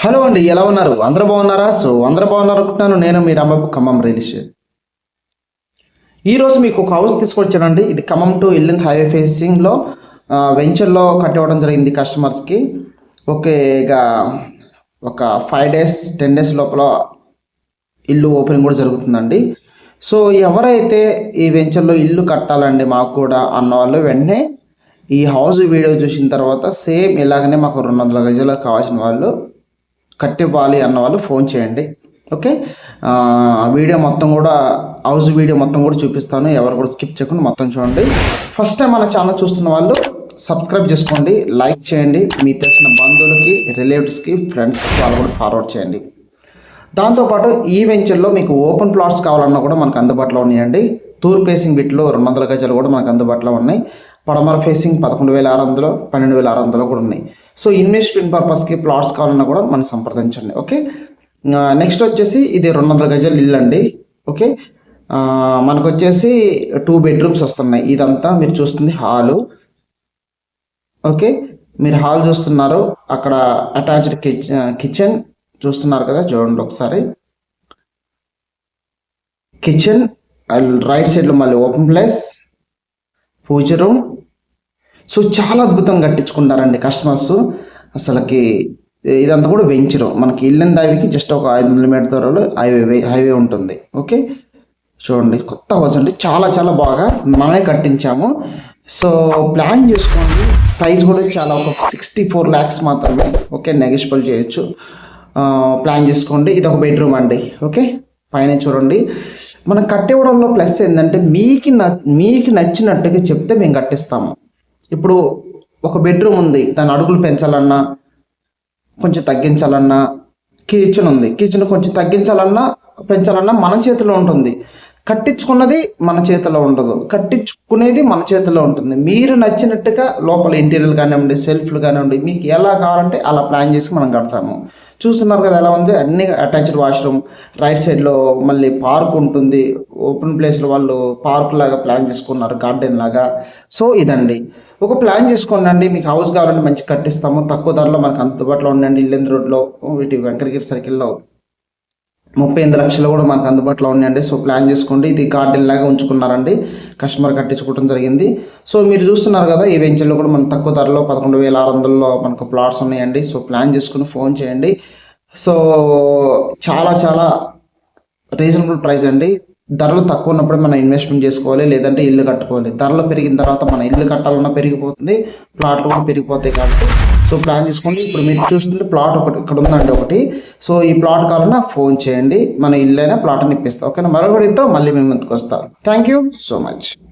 Hello అండి, ఎలా ఉన్నారు? అందరూ బాగున్నారా? అందరూ బాగున్నారు అనుకుంటున్నాను. నేను మీ రాంబాబు, ఖమ్మం రియల్ ఎస్టేట్. ఈరోజు మీకు ఒక హౌస్ తీసుకొచ్చానండి. ఇది ఖమ్మం టు ఇల్లందు హైవే ఫేసింగ్లో వెంచర్లో కట్టివ్వడం జరిగింది కస్టమర్స్కి. ఓకే, ఇక ఒక 5 days 10 days లోపల ఇల్లు ఓపెనింగ్ కూడా జరుగుతుందండి. సో ఎవరైతే ఈ వెంచర్లో ఇల్లు కట్టాలండి మాకు కూడా అన్న వాళ్ళు వెంటనే ఈ హౌస్ వీడియో చూసిన తర్వాత సేమ్ ఇలాగనే మాకు 200 గజాలు కావాల్సిన వాళ్ళు కట్టివ్వాలి అన్న వాళ్ళు ఫోన్ చేయండి. ఓకే, వీడియో మొత్తం కూడా హౌస్ వీడియో మొత్తం కూడా చూపిస్తాను. ఎవరు కూడా స్కిప్ చేయకుండా మొత్తం చూడండి. ఫస్ట్ టైం మన ఛానల్ చూస్తున్న వాళ్ళు సబ్స్క్రైబ్ చేసుకోండి, లైక్ చేయండి, మీ తెలిసిన బంధువులకి, రిలేటివ్స్కి, ఫ్రెండ్స్కి వాళ్ళు కూడా ఫార్వర్డ్ చేయండి. దాంతోపాటు ఈ వెంచర్లో మీకు ఓపెన్ ప్లాట్స్ కావాలన్నా కూడా మనకు అందుబాటులో ఉన్నాయండి. తూర్పు ఫేసింగ్ వీటిలో 200 గజాలు కూడా మనకు అందుబాటులో ఉన్నాయి. పడమర ఫేసింగ్ 11,600, 12,600 కూడా ఉన్నాయి. సో ఇన్వెస్ట్మెంట్ పర్పస్కి ప్లాట్స్ కావాలన్నా కూడా మనం సంప్రదించండి. ఓకే, నెక్స్ట్ వచ్చేసి ఇది 200 గజాలు ఇల్లు అండి. ఓకే, మనకు వచ్చేసి 2 bedrooms వస్తున్నాయి. ఇదంతా మీరు చూస్తుంది హాలు. ఓకే, మీరు హాల్ చూస్తున్నారు, అక్కడ అటాచ్డ్ కిచెన్ చూస్తున్నారు కదా, చూడండి ఒకసారి. కిచెన్ రైట్ సైడ్లో మళ్ళీ ఓపెన్ ప్లేస్, పూజ రూమ్. సో చాలా అద్భుతంగా కట్టించుకుంటారండి కస్టమర్స్. అసలుకి ఇదంతా కూడా వెంచరు. మనకి ఇల్లందు హైవేకి జస్ట్ ఒక 500 మీటర్ దూరంలో హైవే ఉంటుంది. ఓకే, చూడండి కొత్త హౌస్ అండి, చాలా చాలా బాగా మనమే కట్టించాము. సో ప్లాన్ చేసుకోండి. ప్రైస్ కూడా చాలా ఒక 64 lakhs మాత్రమే. ఓకే, నెగోషియబుల్ చేయొచ్చు. ప్లాన్ చేసుకోండి. ఇది ఒక బెడ్రూమ్ అండి. ఓకే, పైన చూడండి. మనం కట్టివ్వడంలో ప్లస్ ఏంటంటే మీకు నచ్చినట్టుగా చెప్తే మేము కట్టిస్తాము. ఇప్పుడు ఒక బెడ్రూమ్ ఉంది, దాని అడుగులు పెంచాలన్నా కొంచెం తగ్గించాలన్నా, కిచెన్ ఉంది, కిచెన్ కొంచెం తగ్గించాలన్నా పెంచాలన్నా మన చేతిలో ఉంటుంది. కట్టించుకున్నది మన చేతిలో ఉండదు, కట్టించుకునేది మన చేతిలో ఉంటుంది. మీరు నచ్చినట్టుగా లోపల ఇంటీరియర్ కానివ్వండి, సెల్ఫ్లు కానివ్వండి, మీకు ఎలా కావాలంటే అలా ప్లాన్ చేసి మనం కడతాము. చూస్తున్నారు కదా ఎలా ఉంది, అన్ని అటాచ్డ్ వాష్రూమ్. రైట్ సైడ్లో మళ్ళీ పార్క్ ఉంటుంది. ఓపెన్ ప్లేస్లో వాళ్ళు పార్క్ లాగా ప్లాన్ చేసుకున్నారు, గార్డెన్ లాగా. సో ఇదండి, ఒక ప్లాన్ చేసుకోండి. మీకు హౌస్ కావాలంటే మంచి కట్టిస్తాము. తక్కువ ధరలో మనకు అందుబాటులో ఉండండి. ఇల్లందు రోడ్లో వీటి వెంకటగిరి సర్కిల్లో 38 లక్షలు కూడా మనకు అందుబాటులో ఉన్నాయండి. సో ప్లాన్ చేసుకోండి. ఇది గార్డెన్ లాగా ఉంచుకున్నారండి, కస్టమర్ కట్టించుకోవడం జరిగింది. సో మీరు చూస్తున్నారు కదా, ఈ వెంచర్లో కూడా మనకు తక్కువ ధరలో 11,600లో మనకు ప్లాట్స్ ఉన్నాయండి. సో ప్లాన్ చేసుకుని ఫోన్ చేయండి. సో చాలా చాలా రీజనబుల్ ప్రైస్ అండి. ధరలు తక్కువ ఉన్నప్పుడు మనం ఇన్వెస్ట్మెంట్ చేసుకోవాలి, లేదంటే ఇల్లు కట్టుకోవాలి. ధరలు పెరిగిన తర్వాత మన ఇల్లు కట్టాలన్నా పెరిగిపోతుంది, ప్లాట్లు కూడా పెరిగిపోతాయి కాబట్టి సో ప్లాన్ చేసుకోండి. ఇప్పుడు మీరు చూస్తుంది ప్లాట్ ఒకటి ఇక్కడ ఉందండి ఒకటి. సో ఈ ప్లాట్ కావాలన్నా ఫోన్ చేయండి, మన ఇల్లు అయినా ప్లాట్ని ఇప్పిస్తాం. ఓకేనా, మరొకటితో మళ్ళీ మేము ముందుకు వస్తాం. Thank you so much.